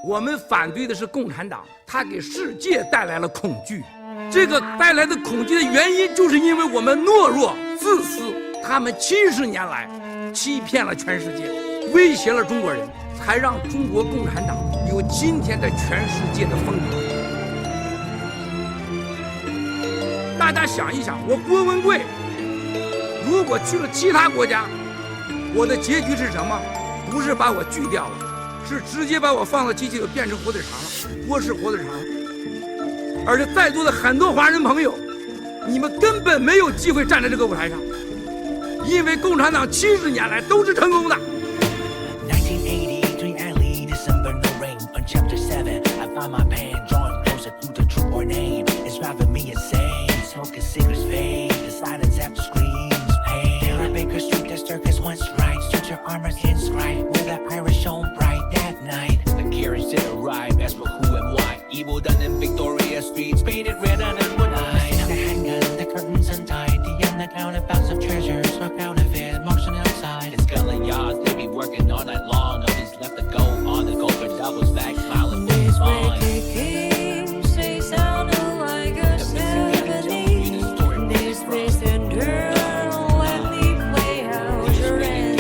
我们反对的是共产党，它给世界带来了恐惧。这个带来的恐惧的原因，就是因为我们懦弱、自私。他们70年来欺骗了全世界，威胁了中国人，才让中国共产党有今天在全世界的风格。大家想一想，我郭文贵如果去了其他国家，我的结局是什么？不是把我锯掉了，是直接把我放到机器里变成火腿肠了，锅是火腿肠。而且在座的很多华人朋友，你们根本没有机会站在这个舞台上，因为共产党70年来都是成功的。Evil done in Victoria Street, painted red on and one eye. The handgun, the curtains untied, the unaccounted box of treasures, or counterfeit, marching outside. It's gully yards, they be working all night long. Nobody's left to go on the go for doubles back, smiling face on. These they sounded like a 70s. This place and girl, let me play out your ending.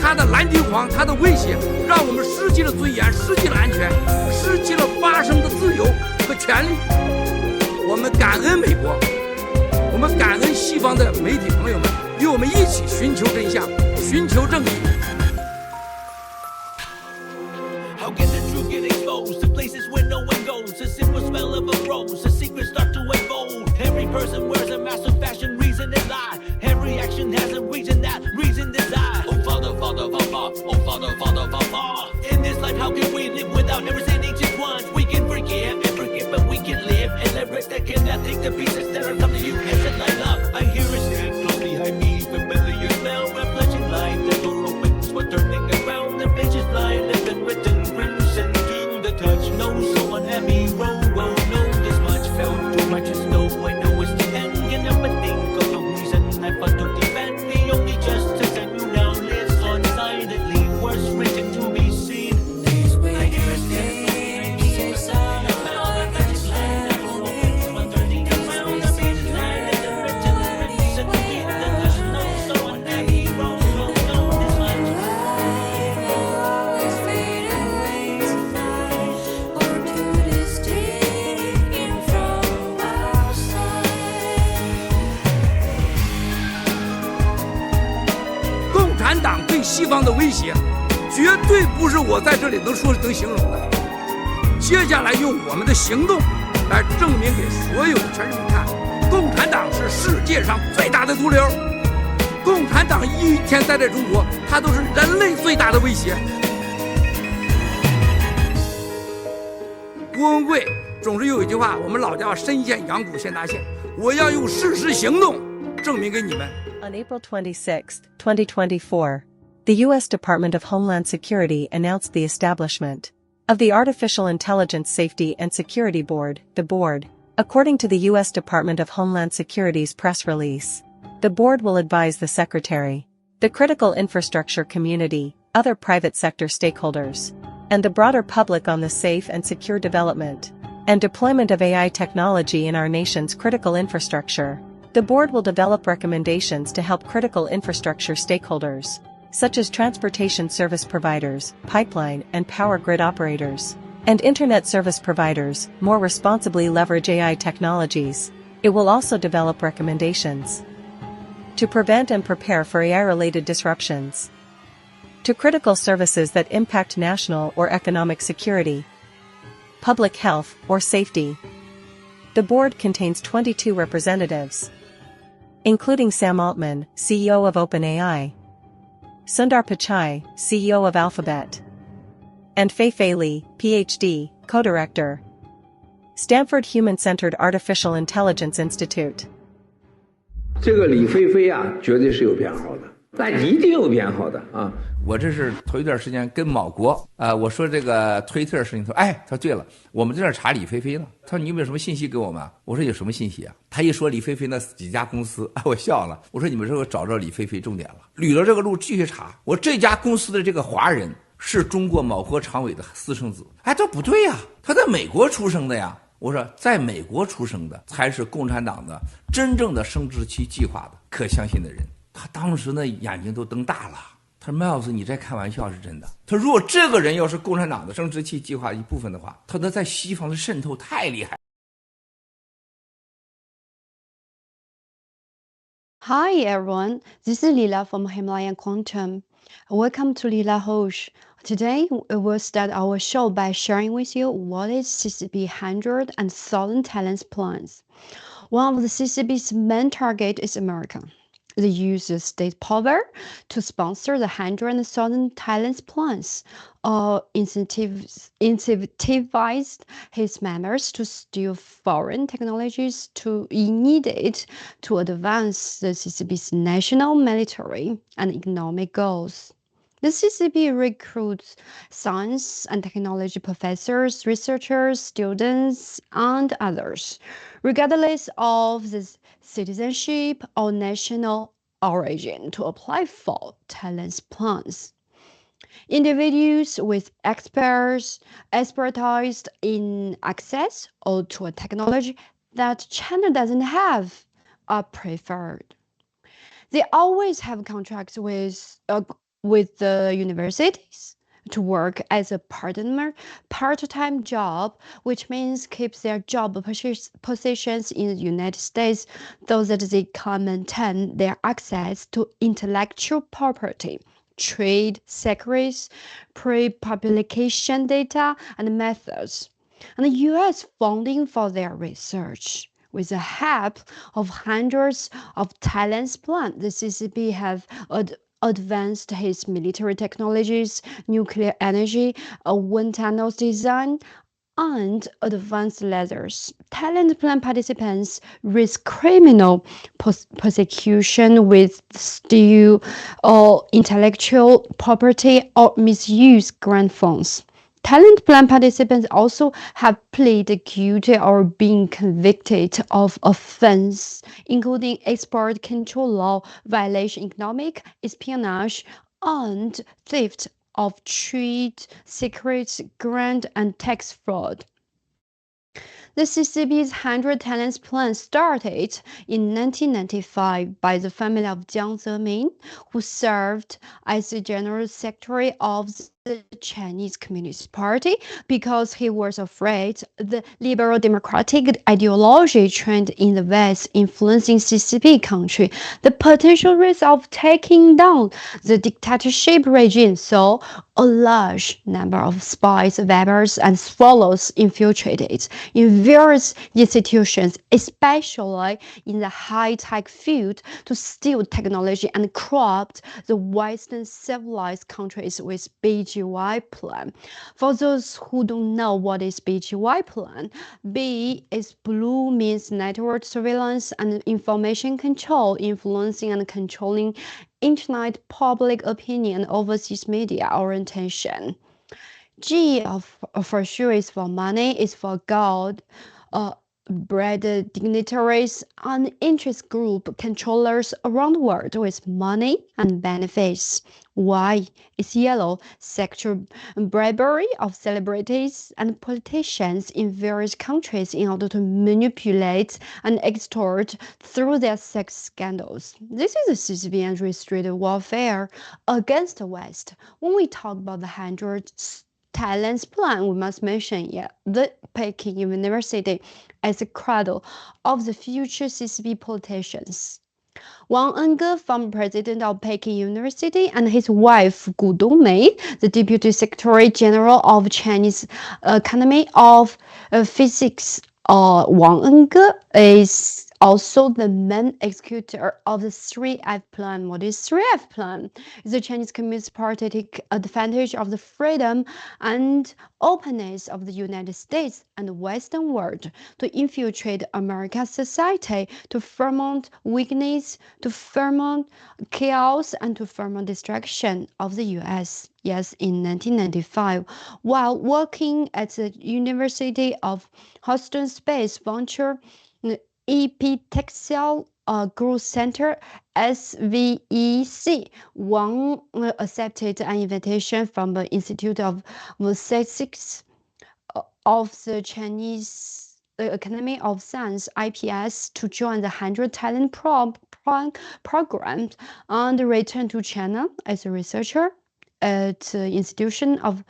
他的蓝金黄，他的威胁，让我们失去了尊严，失去了安全，失去了发声的自由和权利。我们感恩美国，我们感恩西方的媒体朋友们，与我们一起寻求真相，寻求正义。How can the truth get exposed to places where no one goes? The simple smell of a rose, the secrets start to unfold. Every person wears a mask of fashion, reason and lie. Every action has a reason, that reason is I. Oh Father, Father, Father, oh Father, Father, Father. In this life, how can we live without never sinning just once? We can forgive and forget, but we can live and let rest that cannot take the pieces that are come to you and set light up. I hear a step close behind me, familiar smell, a flashing light. The door opens, we're turning around, the page is blind, left and written, crimson to the touch. No, so unhappy, row, row, no, this much felt too much as though I know it's the end. You never think of the reason I fought to defend the only justice and you now live on silently, words written to be seen. I hear a step.共产党对西方的威胁，绝对不是我在这里能形容的。接下来用我们的行动来证明给所有的全人民看，共产党是世界上最大的毒瘤。共产党一天待在中国，它都是人类最大的威胁。郭文贵总是有一句话，我们老叫身先养股先搭线，我要用事实行动证明给你们。On April 26, 2024, the U.S. Department of Homeland Security announced the establishment of the Artificial Intelligence Safety and Security Board, the board. According to the U.S. Department of Homeland Security's press release, the board will advise the Secretary, the critical infrastructure community, other private sector stakeholders, and the broader public on the safe and secure development and deployment of AI technology in our nation's critical infrastructure. The board will develop recommendations to help critical infrastructure stakeholders, such as transportation service providers, pipeline and power grid operators, and internet service providers, more responsibly leverage AI technologies. It will also develop recommendations to prevent and prepare for AI-related disruptions to critical services that impact national or economic security, public health, or safety. The board contains 22 representatives, including Sam Altman, CEO of OpenAI, Sundar Pichai, CEO of Alphabet, and Fei Li, PhD, co-director, Stanford Human-Centered Artificial Intelligence Institute. 这个李飞飞啊，绝对是有编号的。那一定有变好的啊！我这是头一段时间跟某国我说这个推特事情，他说他说对了，我们在这查李飞飞呢。他说你有没有什么信息给我们？我说有什么信息啊？他一说李飞飞那几家公司，我笑了。我说你们这个找着李飞飞重点了，捋了这个路继续查。我说这家公司的这个华人是中国某国常委的私生子。这不对呀，他在美国出生的呀。我说在美国出生的才是共产党的真正的生殖器计划的可相信的人。他当时呢眼睛都瞪大了。他说 Miles 你在开玩笑是真的。他说如果这个人要是共产党的生殖器计划一部分的话，他在西方的渗透太厉害。Hi everyone, this is Lila from Himalaya Quantum. Welcome to Lila Hosh. Today we will start our show by sharing with you what is CCP 100 and 1000 Talents plans. One of the CCP's main target is America. They use the state power to sponsor the 100 and 1000 Talents plans, or incentivized his members to steal foreign technologies needed to advance the CCP's national military and economic goals. The CCP recruits science and technology professors, researchers, students, and others, regardless of the citizenship or national origin, to apply for talents plans. Individuals with expertise in access or to a technology that China doesn't have are preferred. They always have contracts with the universities to work as a part-time job, which means keeps their job positions in the United States so that they can maintain their access to intellectual property, trade secrets, pre-publication data and methods, and the U.S. funding for their research. With the help of hundreds of talents plans, the CCP have advanced his military technologies, nuclear energy, wind tunnels design, and advanced lasers. Talent plan participants risk criminal persecution with steal or intellectual property or misuse grant funds. Talent plan participants also have pleaded guilty or been convicted of offense, including export control law violation, economic espionage, and theft of trade secrets, grant, and tax fraud. The CCP's 100 Talents Plan started in 1995 by the family of Jiang Zemin, who served as the General Secretary of the Chinese Communist Party because he was afraid the liberal democratic ideology trend in the West influencing CCP country, the potential risk of taking down the dictatorship regime. So a large number of spies, webbers, and swallows infiltrated in various institutions, especially in the high-tech field, to steal technology and corrupt the Western civilized countries with BGY plan. For those who don't know what is BGY plan, B is blue, means network surveillance and information control, influencing and controlling internet public opinion, overseas media orientation. G for sure is for money, is for gold, bread dignitaries and interest group controllers around the world with money and benefits. Y is yellow, sexual bribery of celebrities and politicians in various countries in order to manipulate and extort through their sex scandals. This is a CCP and street warfare against the West. When we talk about the 100 Talents plan, we must mention the Peking University as the cradle of the future CCP politicians. Wang Enge, former president of Peking University, and his wife Gu Dongmei, the deputy secretary general of Chinese Academy of Physics. Wang Enge is also the main executor of the 3F plan. What is 3F plan? Is the Chinese Communist Party take advantage of the freedom and openness of the United States and the Western world to infiltrate American society, to foment weakness, to foment chaos, and to foment destruction of the U.S. Yes, in 1995, while working at the University of Houston Space Venture EP16 Growth Center (SVEC), Wang accepted an invitation from the Institute of Physics of the Chinese Academy of Science (IPS) to join the 100 Talent program and return to China as a researcher at the Institution of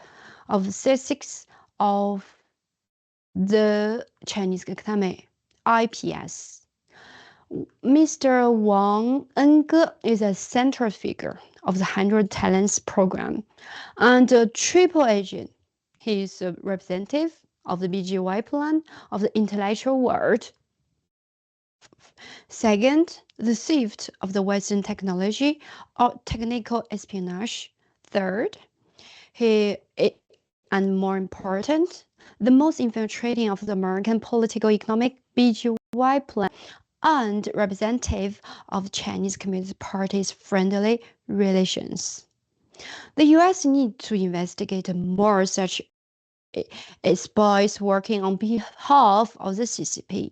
Physics of the Chinese Academy (IPS). Mr. Wang Enge is a central figure of the 100 Talents program and a triple agent. He is a representative of the BGY plan of the intellectual world. Second, the theft of the Western technology or technical espionage. Third, and more important, the most infiltrating of the American political economic BGY plan and representative of Chinese Communist Party's friendly relations. The U.S. need to investigate more such spies working on behalf of the CCP.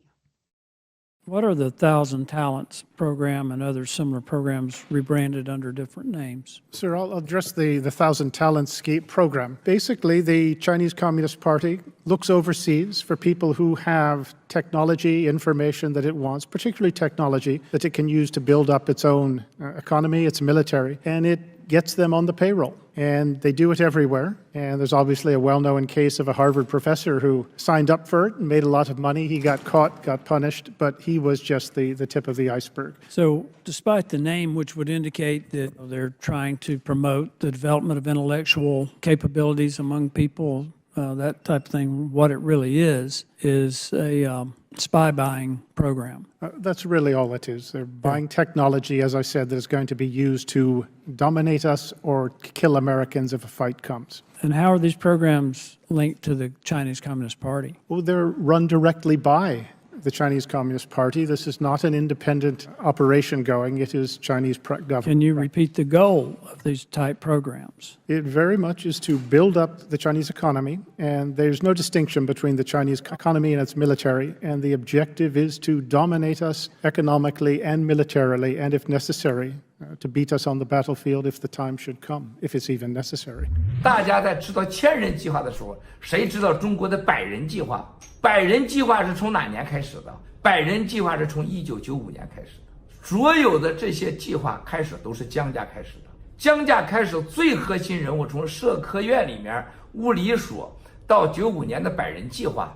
What are the 1,000 Talents program and other similar programs rebranded under different names? Sir, I'll address the 1,000 Talents program. Basically, the Chinese Communist Party looks overseas for people who have technology, information that it wants, particularly technology that it can use to build up its own economy, its military, and it gets them on the payroll. And they do it everywhere. And there's obviously a well-known case of a Harvard professor who signed up for it and made a lot of money. He got caught, got punished, but he was just the tip of the iceberg. So despite the name, which would indicate that they're trying to promote the development of intellectual capabilities among people, that type of thing, what it really is a spy buying program. That's really all it is. They're buying technology, as I said, that is going to be used to dominate us or kill Americans if a fight comes. And how are these programs linked to the Chinese Communist Party? Well, they're run directly by the Chinese Communist Party. This is not an independent operation going. It is Chinese government. Can you repeat the goal of these type programs? It very much is to build up the Chinese economy, and there's no distinction between the Chinese economy and its military, and the objective is to dominate us economically and militarily, and if necessary, to beat us on the battlefield if the time should come, if it's even necessary. 大家在知道千人计划的时候，谁知道中国的百人计划？百人计划是从哪年开始的？百人计划是从1995年开始的。所有的这些计划开始都是江家开始的。江家开始最核心人物，从社科院里面物理所到95年的百人计划，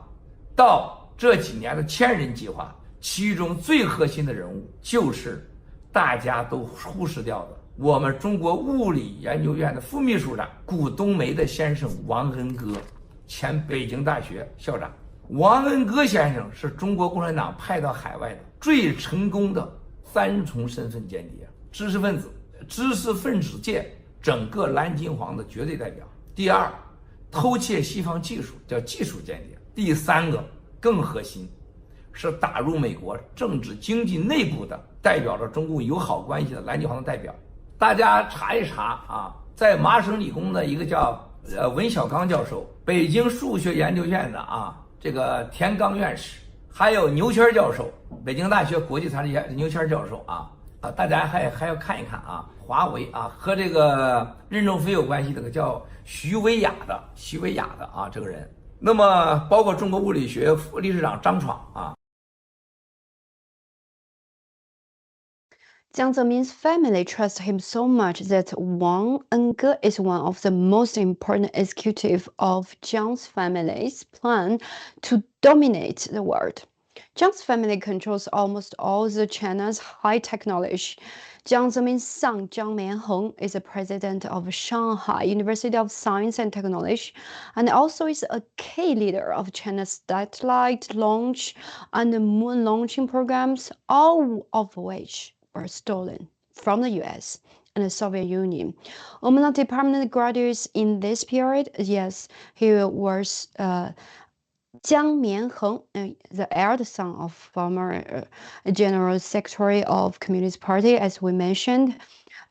到这几年的千人计划，其中最核心的人物就是大家都忽视掉的，我们中国物理研究院的副秘书长顾冬梅的先生王恩歌，前北京大学校长。王恩歌先生是中国共产党派到海外的最成功的3重身份间谍，知识分子界整个蓝金黄的绝对代表。第二，偷窃西方技术叫技术间谍。第三个更核心，是打入美国政治经济内部的，代表着中共友好关系的蓝金黄的代表。大家查一查啊，在麻省理工的一个叫文小刚教授，北京数学研究院的这个田刚院士，还有牛谦教授，北京大学国际财经牛谦教授大家还要看一看华为和这个任正非有关系的叫徐维雅的这个人。那么包括中国物理学副理事长张闯Jiang Zemin's family trusts him so much that Wang Enge is one of the most important executive of Jiang's family's plan to dominate the world. Jiang's family controls almost all the China's high technology. Jiang Zemin's son, Jiang Mianheng, is the president of Shanghai University of Science and Technology, and also is a key leader of China's satellite launch and moon launching programs, all of which were stolen from the US and the Soviet Union. Among the department graduates in this period, yes, he was Jiang Mianheng, the eldest son of former General Secretary of Communist Party, as we mentioned.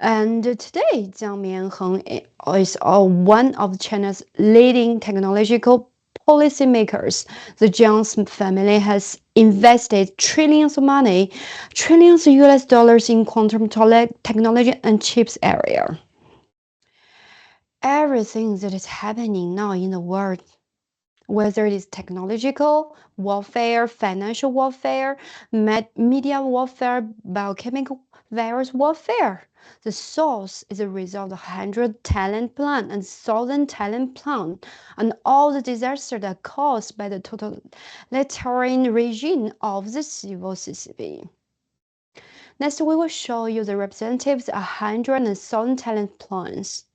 And today, Jiang Mianheng is one of China's leading technological policymakers. The Jiang's family has invested trillions of money, trillions of US dollars in quantum technology and chips area. Everything that is happening now in the world, whether it is technological warfare, financial warfare, media warfare, biochemical virus warfare, the source is a result of 100 talent plan and 1,000 talent plan, and all the disasters that are caused by the totalitarian regime of the civil CCP. Next, we will show you the representatives of 100 and 1,000 talent plans.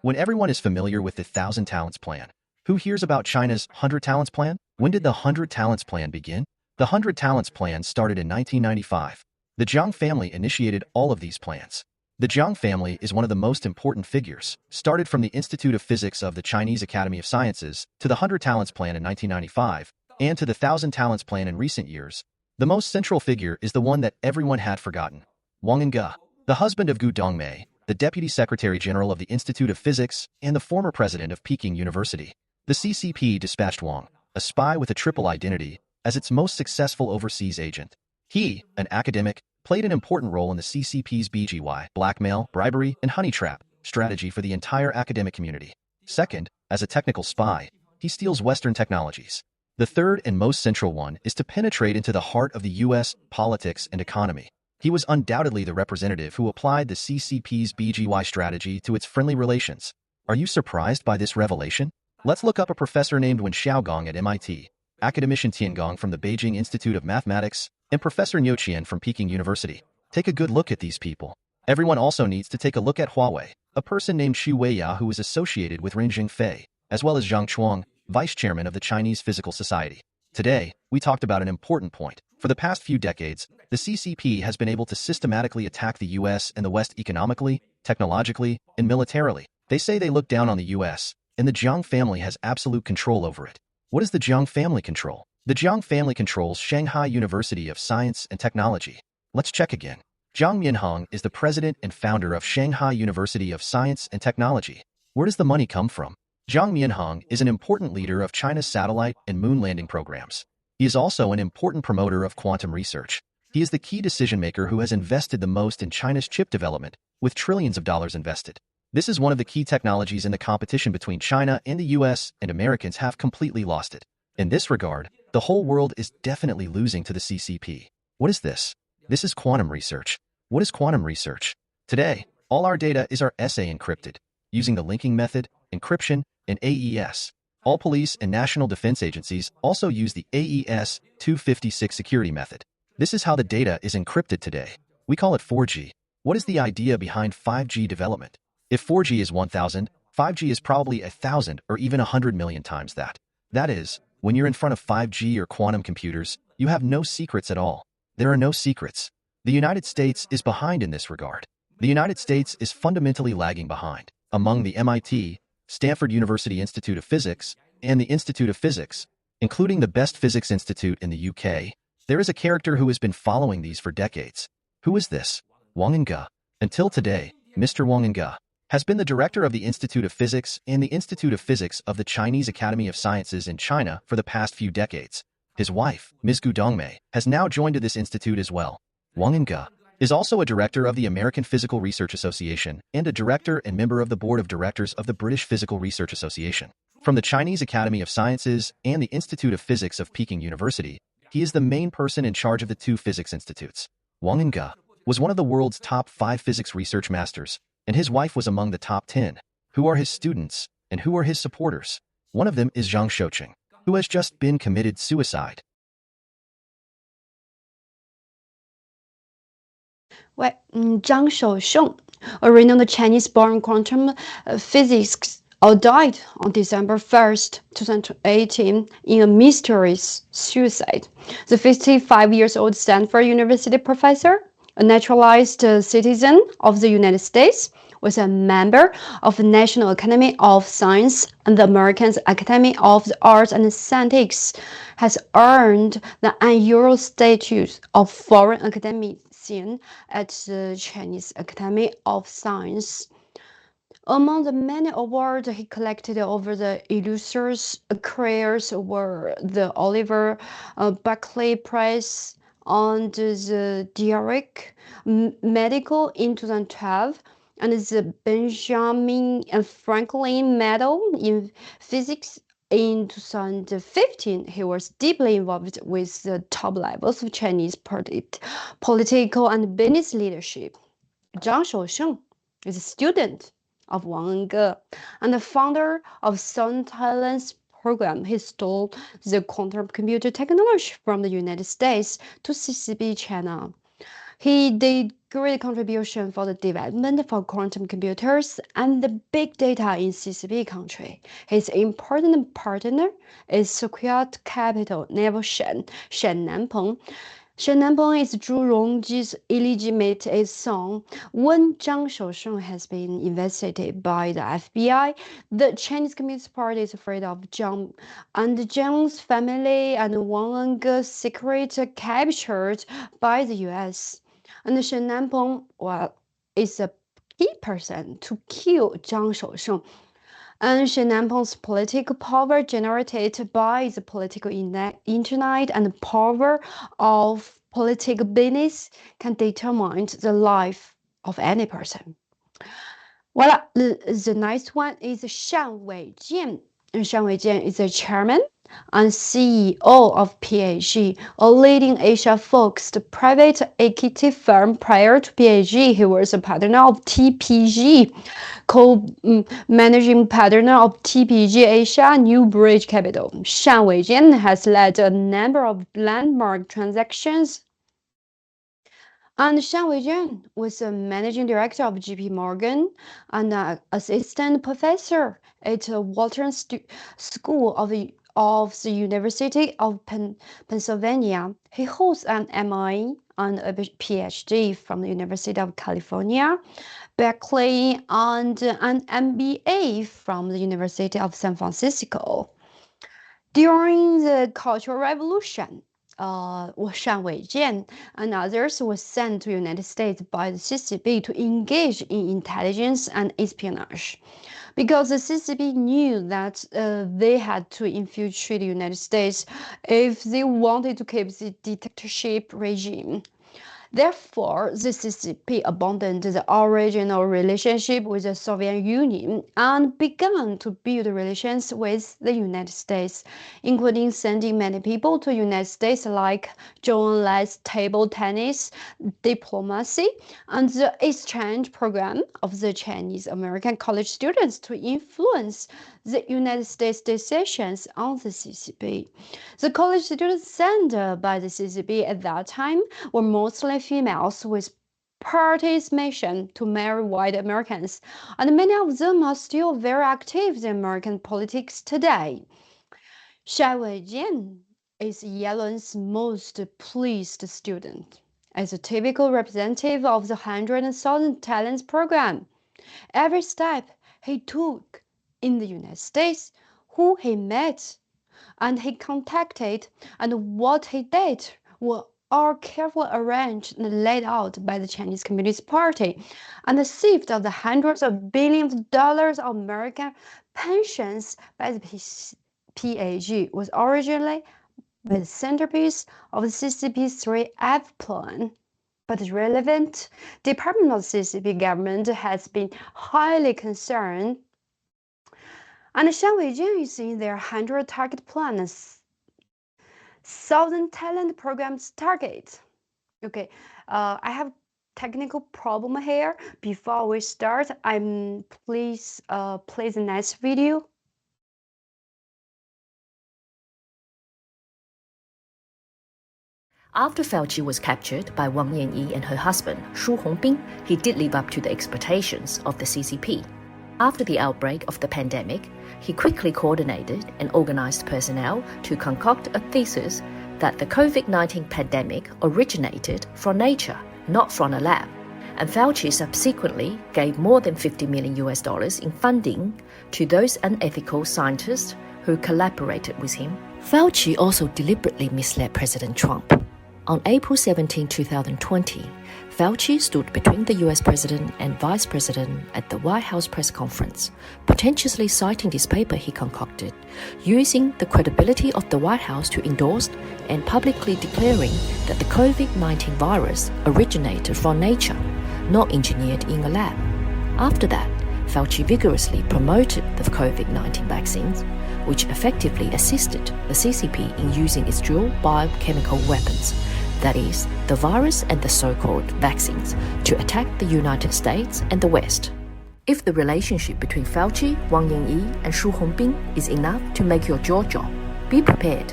When everyone is familiar with the 1,000 Talents Plan, who hears about China's 100 Talents Plan? When did the 100 Talents Plan begin? The 100 Talents Plan started in 1995. The Jiang family initiated all of these plans. The Jiang family is one of the most important figures, started from the Institute of Physics of the Chinese Academy of Sciences to the 100 Talents Plan in 1995, and to the 1,000 Talents Plan in recent years. The most central figure is the one that everyone had forgotten, Wang Yenge, the husband of Gu Dongmei, the Deputy Secretary General of the Institute of Physics and the former president of Peking University. The CCP dispatched Wang, a spy with a triple identity, as its most successful overseas agent. He, an academic, played an important role in the CCP's BGY, blackmail, bribery, and honey trap strategy for the entire academic community. Second, as a technical spy, he steals Western technologies. The third and most central one is to penetrate into the heart of the U.S. politics and economy. He was undoubtedly the representative who applied the CCP's BGY strategy to its friendly relations. Are you surprised by this revelation? Let's look up a professor named Wen Xiaogong at MIT, academician Tiangong from the Beijing Institute of Mathematics, and Professor Niu Qian from Peking University. Take a good look at these people. Everyone also needs to take a look at Huawei, a person named Xu Weiya who is associated with Ren Jingfei, as well as Zhang Chuang, vice chairman of the Chinese Physical Society. Today, we talked about an important point. For the past few decades, the CCP has been able to systematically attack the US and the West economically, technologically, and militarily. They say they look down on the US, and the Jiang family has absolute control over it. What does the Jiang family control? The Jiang family controls Shanghai University of Science and Technology. Let's check again. Jiang Mianheng is the president and founder of Shanghai University of Science and Technology. Where does the money come from? Jiang Mianheng is an important leader of China's satellite and moon landing programs. He is also an important promoter of quantum research. He is the key decision-maker who has invested the most in China's chip development, with trillions of dollars invested. This is one of the key technologies in the competition between China and the US, and Americans have completely lost it. In this regard, the whole world is definitely losing to the CCP. What is this? This is quantum research. What is quantum research? Today, all our data is our SA encrypted, using the linking method, encryption, and AES. All police and national defense agencies also use the AES 256 security method. This is how the data is encrypted today. We call it 4G. What is the idea behind 5G development? If 4G is 1,000, 5G is probably 1,000 or even 100 million times that. That is, when you're in front of 5G or quantum computers, you have no secrets at all. There are no secrets. The United States is behind in this regard. The United States is fundamentally lagging behind. Among the MIT, Stanford University Institute of Physics, and the Institute of Physics, including the Best Physics Institute in the UK, there is a character who has been following these for decades. Who is this? Wang Yenge. Until today, Mr. Wang Yenge has been the director of the Institute of Physics and the Institute of Physics of the Chinese Academy of Sciences in China for the past few decades. His wife, Ms. Gu Dongmei, has now joined this institute as well. Wang Yenge is also a director of the American Physical Research Association and a director and member of the board of directors of the British Physical Research Association. From the Chinese Academy of Sciences and the Institute of Physics of Peking University, he is the main person in charge of the two physics institutes. Wang Yenge was one of the world's top 5 physics research masters, and his wife was among the top 10. Who are his students, and who are his supporters? One of them is Zhang Shouqing, who has just been committed suicide. Well, Zhang Shousheng, a renowned Chinese-born quantum physicist, died on December 1st, 2018, in a mysterious suicide. The 55 years old Stanford University professor, a naturalized citizen of the United States, was a member of the National Academy of Science and the American Academy of the Arts and Sciences, has earned the annual status of foreign academician at the Chinese Academy of Science. Among the many awards he collected over the illustrious careers were the Oliver Buckley Prize and the Derrick Medical in 2012 and the Benjamin Franklin Medal in Physics in 2015. He was deeply involved with the top levels of Chinese political and business leadership. Zhang Shousheng is a student of Wang Enge and the founder of Southern Talents program. He stole the quantum computer technology from the United States to CCP China. He did great contribution for the development of quantum computers and the big data in CCP country. His important partner is Sequoia Capital Naval Shen Nanpeng. Shen Nanpeng is Zhu Rongji's illegitimate son. When Zhang Shousheng has been investigated by the FBI, the Chinese Communist Party is afraid of Zhang and Zhang's family and Wang Enge's secret captured by the US. And Shen Nanpeng, is a key person to kill Zhang Shousheng. And Shen Nanpeng's political power generated by the political internet and power of political business can determine the life of any person. Voila, the next one is Shan Weijian. Shan Weijian is the chairman and CEO of PAG, a leading Asia-focused private equity firm. Prior to PAG, he was a partner of TPG, co-managing partner of TPG Asia New Bridge Capital. Shan Weijian has led a number of landmark transactions. And Shan Weijian was a managing director of JP Morgan and an assistant professor at Wharton School of the University of Pennsylvania. He holds an MA and a PhD from the University of California, Berkeley, and an MBA from the University of San Francisco. During the Cultural Revolution, Shan Weijian and others were sent to the United States by the CCP to engage in intelligence and espionage, because the CCP knew that they had to infiltrate the United States if they wanted to keep the dictatorship regime. Therefore, the CCP abandoned the original relationship with the Soviet Union and began to build relations with the United States, including sending many people to the United States like Zhou Enlai's table tennis diplomacy and the exchange program of the Chinese-American college students to influence the United States decisions on the CCP. The college students sent by the CCP at that time were mostly females with party's mission to marry white Americans, and many of them are still very active in American politics today. Shan Weijian is Yellen's most pleased student. As a typical representative of the 100,000 Talents program, every step he took in the United States, who he met and he contacted, and what he did were all carefully arranged and laid out by the Chinese Communist Party. And the theft of the hundreds of billions of dollars of American pensions by the PAG was originally the centerpiece of the CCP's 3F plan. But the relevant department of the CCP government has been highly concerned. And Shan Weijian is in their 100 target plan, 1,000 talent programs target. Okay, I have technical problem here. Before we start, please play the next video. After Fauci was captured by Wang Yanyi and her husband, Shu Hongbin, he did live up to the expectations of the CCP. After the outbreak of the pandemic, he quickly coordinated and organized personnel to concoct a thesis that the COVID-19 pandemic originated from nature, not from a lab. And Fauci subsequently gave more than $50 million in funding to those unethical scientists who collaborated with him. Fauci also deliberately misled President Trump. On April 17, 2020, Fauci stood between the US President and Vice President at the White House press conference, potentially citing this paper he concocted, using the credibility of the White House to endorse and publicly declaring that the COVID-19 virus originated from nature, not engineered in a lab. After that, Fauci vigorously promoted the COVID-19 vaccines, which effectively assisted the CCP in using its dual biochemical weapons, that is, the virus and the so-called vaccines, to attack the United States and the West. If the relationship between Fauci, Wang Yanyi, and Shu Hongbin is enough to make your jaw drop, be prepared,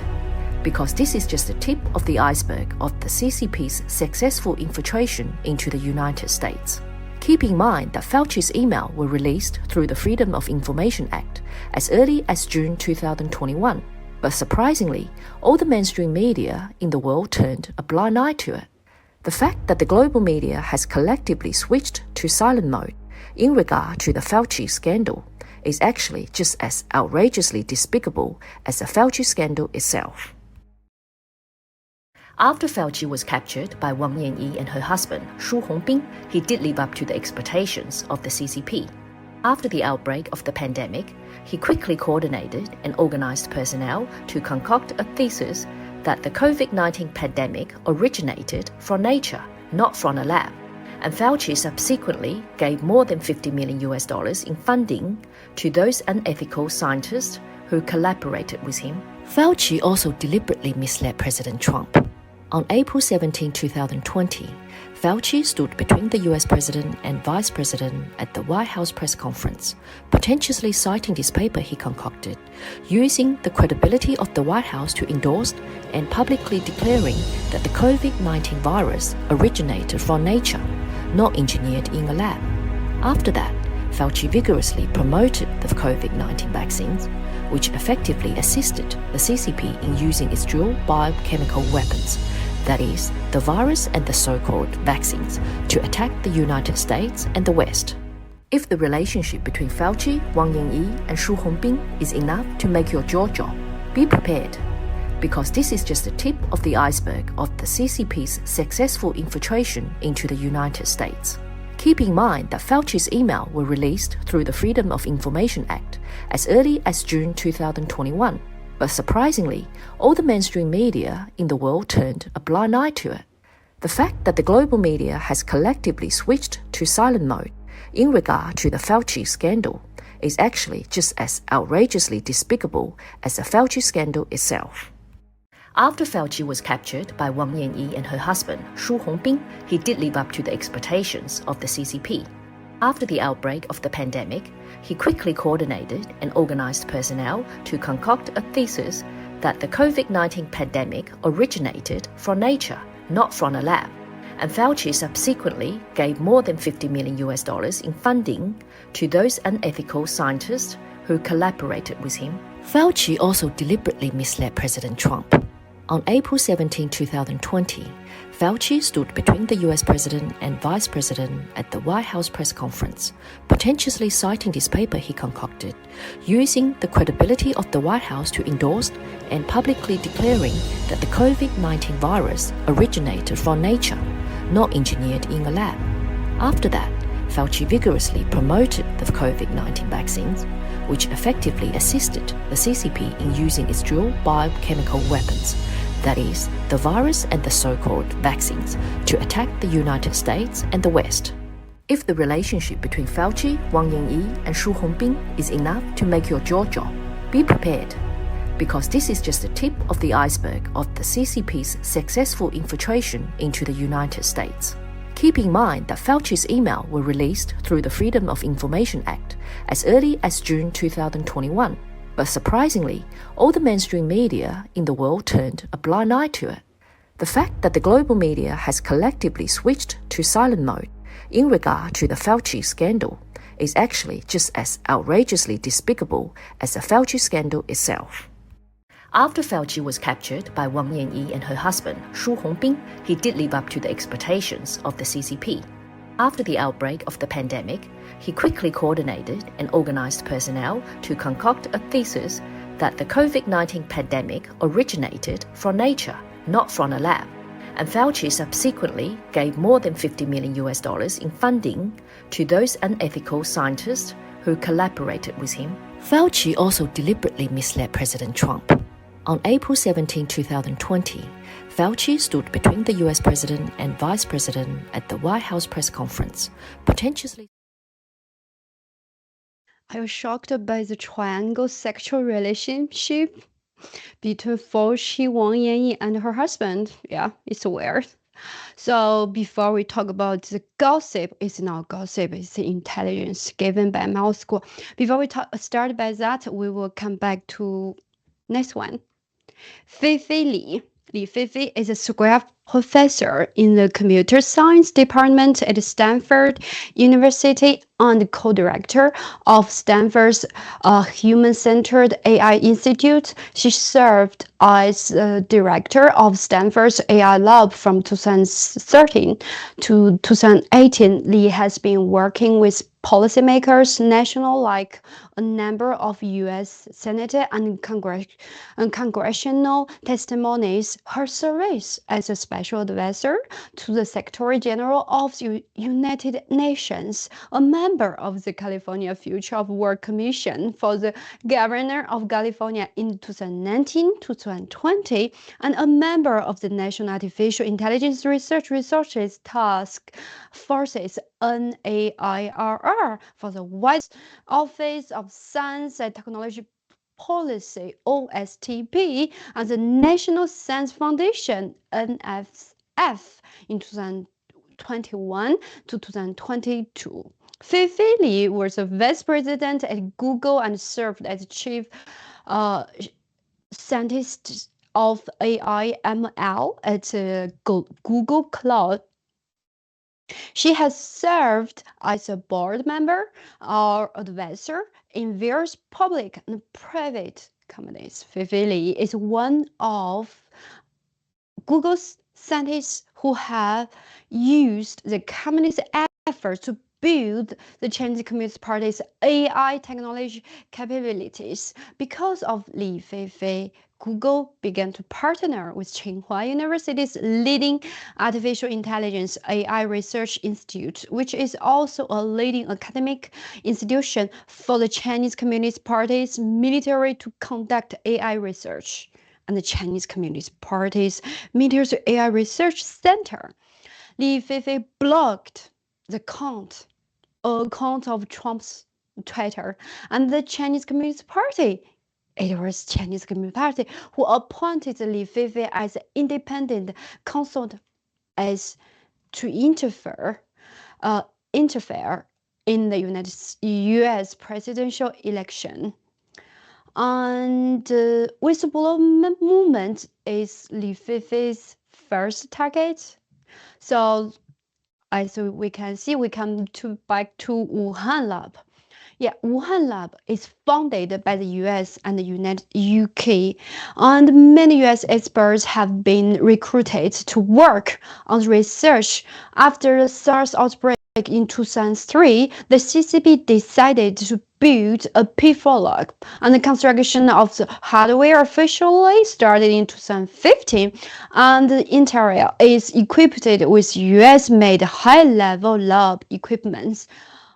because this is just the tip of the iceberg of the CCP's successful infiltration into the United States. Keep in mind that Fauci's email were released through the Freedom of Information Act as early as June 2021. But surprisingly, all the mainstream media in the world turned a blind eye to it. The fact that the global media has collectively switched to silent mode in regard to the Fauci scandal is actually just as outrageously despicable as the Fauci scandal itself. After Fauci was captured by Wang Yanyi and her husband, Shu Hongbin, he did live up to the expectations of the CCP. After the outbreak of the pandemic, he quickly coordinated and organized personnel to concoct a thesis that the COVID-19 pandemic originated from nature, not from a lab. And Fauci subsequently gave more than $50 million in funding to those unethical scientists who collaborated with him. Fauci also deliberately misled President Trump. On April 17, 2020, Fauci stood between the US President and Vice President at the White House press conference, potentially citing this paper he concocted, using the credibility of the White House to endorse and publicly declaring that the COVID-19 virus originated from nature, not engineered in a lab. After that, Fauci vigorously promoted the COVID-19 vaccines, which effectively assisted the CCP in using its dual biochemical weapons, that is, the virus and the so-called vaccines, to attack the United States and the West. If the relationship between Fauci, Wang Yanyi, and Shu Hongbin is enough to make your jaw drop, be prepared, because this is just the tip of the iceberg of the CCP's successful infiltration into the United States. Keep in mind that Fauci's email were released through the Freedom of Information Act as early as June 2021. But surprisingly, all the mainstream media in the world turned a blind eye to it. The fact that the global media has collectively switched to silent mode in regard to the Fauci scandal is actually just as outrageously despicable as the Fauci scandal itself. After Fauci was captured by Wang Yanyi and her husband, Shu Hongbin, he did live up to the expectations of the CCP. After the outbreak of the pandemic, he quickly coordinated and organized personnel to concoct a thesis that the COVID-19 pandemic originated from nature, not from a lab. And Fauci subsequently gave more than $50 million in funding to those unethical scientists who collaborated with him. Fauci also deliberately misled President Trump. On April 17, 2020, Fauci stood between the US President and Vice President at the White House press conference, potentially citing this paper he concocted, using the credibility of the White House to endorse and publicly declaring that the COVID-19 virus originated from nature, not engineered in a lab. After that, Fauci vigorously promoted the COVID-19 vaccines, which effectively assisted the CCP in using its dual biochemical weapons, that is, the virus and the so-called vaccines, to attack the United States and the West. If the relationship between Fauci, Wang Yanyi, and Shu Hongbin is enough to make your jaw drop, be prepared, because this is just the tip of the iceberg of the CCP's successful infiltration into the United States. Keep in mind that Fauci's email were released through the Freedom of Information Act as early as June 2021. But surprisingly, all the mainstream media in the world turned a blind eye to it. The fact that the global media has collectively switched to silent mode in regard to the Fauci scandal is actually just as outrageously despicable as the Fauci scandal itself. After Fauci was captured by Wang Yanyi and her husband, Shu Hongbin, he did live up to the expectations of the CCP. After the outbreak of the pandemic, he quickly coordinated and organized personnel to concoct a thesis that the COVID-19 pandemic originated from nature, not from a lab. And Fauci subsequently gave more than $50 million in funding to those unethical scientists who collaborated with him. Fauci also deliberately misled President Trump. On April 17, 2020, Fauci stood between the US President and Vice President at the White House press conference, potentially. Are you shocked by the triangle sexual relationship between Fauci, Wang Yanyi, and her husband? Yeah, it's weird. So before we talk about the gossip, it's not gossip, it's the intelligence given by Moscow. Before we start by that, we will come back to next one. Feifei Li. Li Feifei is a Square professor in the computer science department at Stanford University and co-director of Stanford's Human-Centered AI Institute. She served as director of Stanford's AI Lab from 2013 to 2018. Li has been working with policymakers, national, like a number of U.S. Senate and congressional testimonies. Her service as a special advisor to the Secretary General of the United Nations, a member of the California Future of Work Commission for the Governor of California in 2019 to 2020, and a member of the National Artificial Intelligence Researches Task Force's NAIRR for the White Office of Science and Technology Policy OSTP and the National Science Foundation NFSC in 2021 to 2022. Feifei Li was a vice president at Google and served as chief scientist of AI ML at Google Cloud. She has served as a board member or advisor in various public and private companies. Feifei Li is one of Google's scientists who have used the company's efforts to build the Chinese Communist Party's AI technology capabilities. Because of Li Feifei, Google began to partner with Tsinghua University's leading artificial intelligence AI research institute, which is also a leading academic institution for the Chinese Communist Party's military to conduct AI research. And the Chinese Communist Party's military AI research center. Li Feifei blocked the account of Trump's Twitter and the Chinese Communist Party. It was Chinese Communist Party who appointed Li Feifei as independent consultant as to interfere in the U.S. presidential election. And whistleblower movement is Li Feifei's first target. So as we can see, we come back to Wuhan Lab. Yeah, Wuhan Lab is funded by the US and the UK, and many US experts have been recruited to work on research. After the SARS outbreak in 2003, the CCP decided to build a P4 lab, and the construction of the hardware officially started in 2015, and the interior is equipped with US-made high-level lab equipment.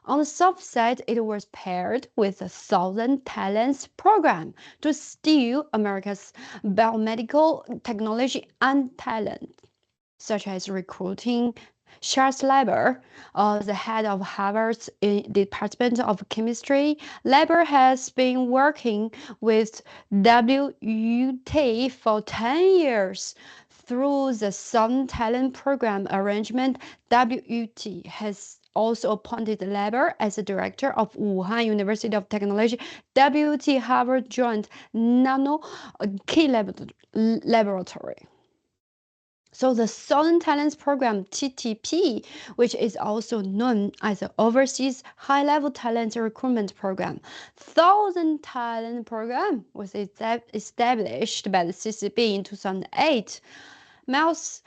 On the soft side, it was paired with the 1,000 Talents program to steal America's biomedical technology and talent, such as recruiting Charles Lieber, the head of Harvard's Department of Chemistry. Lieber has been working with WUT for 10 years. Through the Sun Talent Program arrangement, WUT has also appointed Lieber as the director of Wuhan University of Technology, WUT Harvard Joint Nano Key Laboratory. So the Southern Talents Program, TTP, which is also known as the Overseas High-Level Talent Recruitment Program, Southern Talent Program was established by the CCP in 2008. Mouse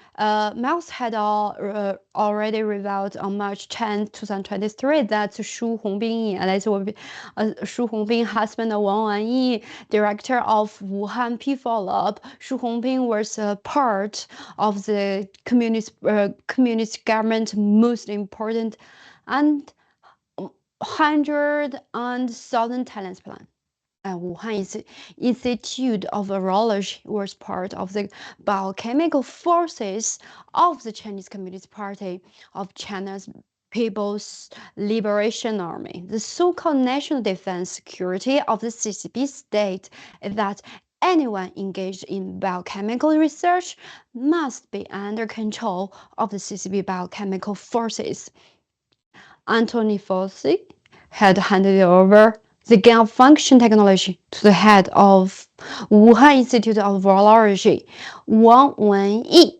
had already revealed on March 10, 2023 that Shu Hongbin, Shu Hongbin, husband of Wang Wanyi, director of Wuhan P-Follow-up, Shu Hongbin was a part of the communist government most important and 100 and Southern Talents Plan. Wuhan Institute of Virology was part of the biochemical forces of the Chinese Communist Party of China's People's Liberation Army. The so-called national defense security of the CCP state is that anyone engaged in biochemical research must be under control of the CCP biochemical forces. Anthony Fauci had handed over the gain-of-function technology to the head of Wuhan Institute of Virology, Wang Wenyi.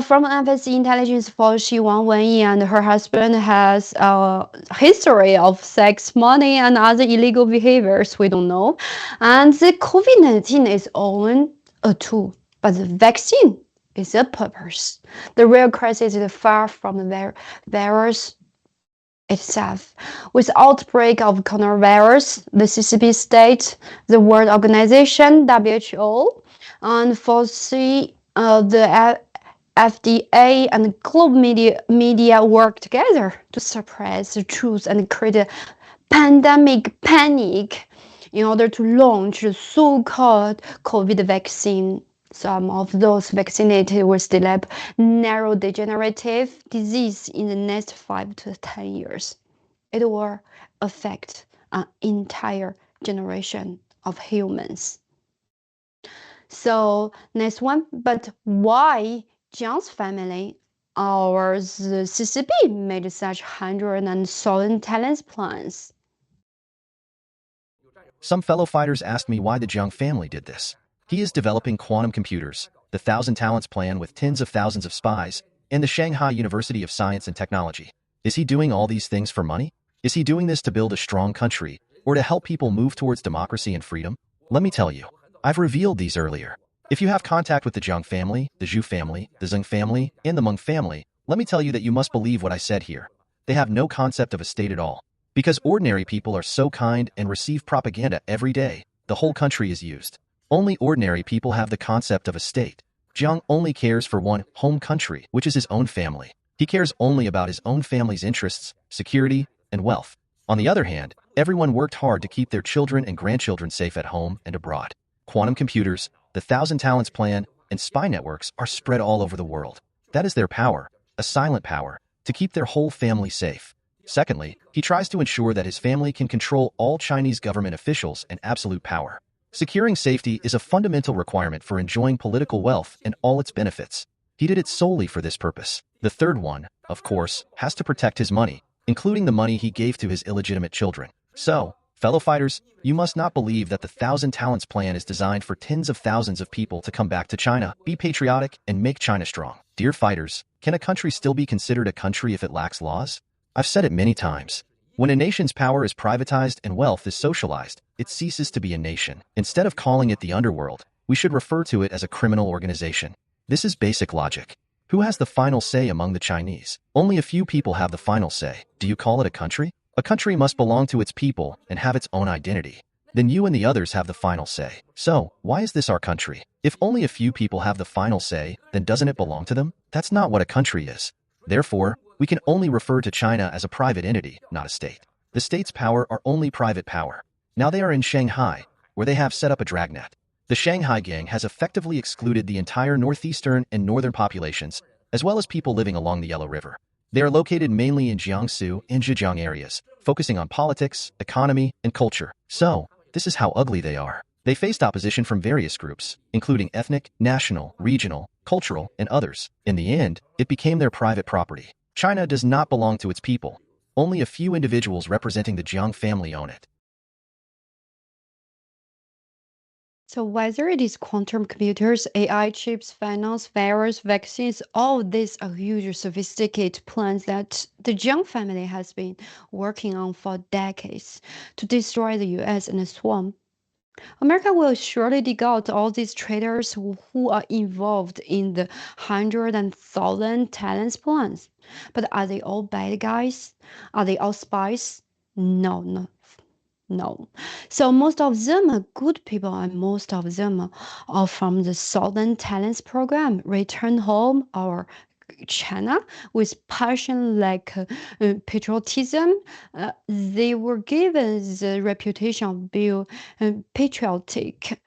From NFSC intelligence, Fauci, Wang Wenyi, and her husband has a history of sex, money, and other illegal behaviors we don't know. And the COVID-19 is only a tool, but the vaccine is a purpose. The real crisis is far from the virus itself. With outbreak of coronavirus, the CCP state, the World Organization, WHO, and Fauci, the FDA, and global media work together to suppress the truth and create a pandemic panic in order to launch the so-called COVID vaccine. Some of those vaccinated will develop neurodegenerative disease in the next 5 to 10 years. It will affect an entire generation of humans. So next one, but why Jiang's family or the CCP made such 100 and Southern Talents plans? Some fellow fighters asked me why the Jiang family did this. He is developing quantum computers, the 1,000 Talents Plan with tens of thousands of spies, and the Shanghai University of Science and Technology. Is he doing all these things for money? Is he doing this to build a strong country, or to help people move towards democracy and freedom? Let me tell you, I've revealed these earlier. If you have contact with the Jiang family, the Zhu family, the Zheng family, and the Meng family, let me tell you that you must believe what I said here. They have no concept of a state at all. Because ordinary people are so kind and receive propaganda every day, the whole country is used. Only ordinary people have the concept of a state. Jiang only cares for one home country, which is his own family. He cares only about his own family's interests, security, and wealth. On the other hand, everyone worked hard to keep their children and grandchildren safe at home and abroad. Quantum computers, the 1,000 Talents Plan, and spy networks are spread all over the world. That is their power, a silent power, to keep their whole family safe. Secondly, he tries to ensure that his family can control all Chinese government officials and absolute power. Securing safety is a fundamental requirement for enjoying political wealth and all its benefits. He did it solely for this purpose. The third one, of course, has to protect his money, including the money he gave to his illegitimate children. So, fellow fighters, you must not believe that the 1,000 Talents Plan is designed for tens of thousands of people to come back to China, be patriotic, and make China strong. Dear fighters, can a country still be considered a country if it lacks laws? I've said it many times. When a nation's power is privatized and wealth is socialized, it ceases to be a nation. Instead of calling it the underworld, we should refer to it as a criminal organization. This is basic logic. Who has the final say among the Chinese? Only a few people have the final say. Do you call it a country? A country must belong to its people and have its own identity. Then you and the others have the final say. So, why is this our country? If only a few people have the final say, then doesn't it belong to them? That's not what a country is. Therefore, we can only refer to China as a private entity, not a state. The state's power are only private power. Now they are in Shanghai, where they have set up a dragnet. The Shanghai gang has effectively excluded the entire northeastern and northern populations, as well as people living along the Yellow River. They are located mainly in Jiangsu and Zhejiang areas, focusing on politics, economy, and culture. So, this is how ugly they are. They faced opposition from various groups, including ethnic, national, regional, cultural, and others. In the end, it became their private property. China does not belong to its people. Only a few individuals representing the Jiang family own it. So whether it is quantum computers, AI chips, finance, virus, vaccines, all these are huge sophisticated plans that the Jiang family has been working on for decades to destroy the US and so on. America will surely dig out all these traitors who are involved in the 100,000 talents plans. But are they all bad guys? Are they all spies? No. So most of them are good people, and most of them are from the Southern Talents Program, return home or China with passion like patriotism. They were given the reputation of being patriotic,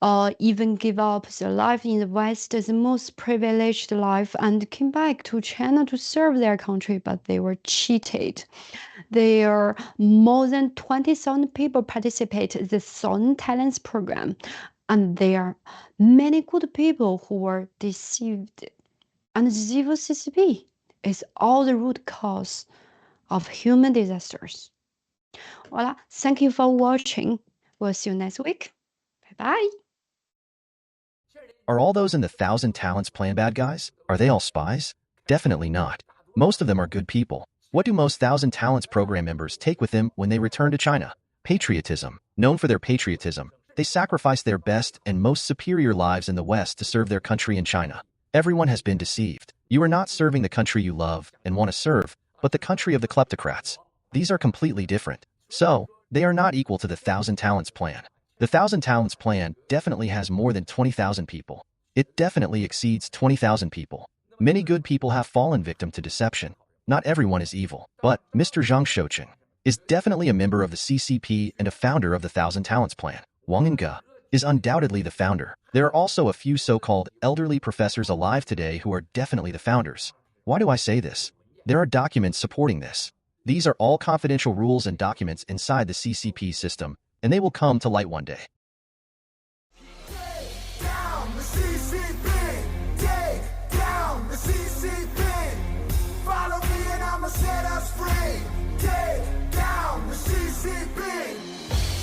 or even give up their life in the West as the most privileged life and came back to China to serve their country, but they were cheated. There are more than 20,000 people participate in the Southern Talents Program, and there are many good people who were deceived. And the evil CCP is all the root cause of human disasters. Voilà, thank you for watching. We'll see you next week. Bye-bye. Are all those in the 1,000 Talents Plan bad guys? Are they all spies? Definitely not. Most of them are good people. What do most 1,000 Talents program members take with them when they return to China? Patriotism. Known for their patriotism, they sacrifice their best and most superior lives in the West to serve their country in China. Everyone has been deceived. You are not serving the country you love and want to serve, but the country of the kleptocrats. These are completely different. So, they are not equal to the 1,000 Talents Plan. The 1,000 Talents Plan definitely has more than 20,000 people. It definitely exceeds 20,000 people. Many good people have fallen victim to deception. Not everyone is evil, but Mr. Zhang Shouqing is definitely a member of the CCP and a founder of the 1,000 Talents Plan. Wang Yinge is undoubtedly the founder. There are also a few so-called elderly professors alive today who are definitely the founders. Why do I say this? There are documents supporting this. These are all confidential rules and documents inside the CCP system, and they will come to light one day. Down the CCP, take down the CCP. Follow me and I'ma set us free. Take down the CCP.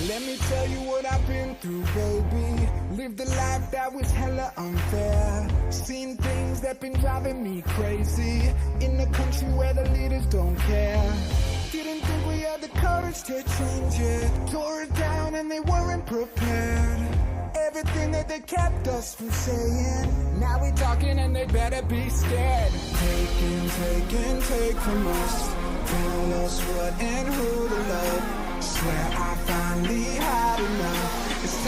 Let me tell you what I've been through, baby. Lived a life that was hella unfair. Seen things that been driving me crazy. In a country where the leaders don't care. Didn't think we had the courage to change it. Tore it down and they weren't prepared. Everything that they kept us from saying. Now we talking and they better be scared. Take from us. Tell us what and who to love. Swear I finally had enough. It's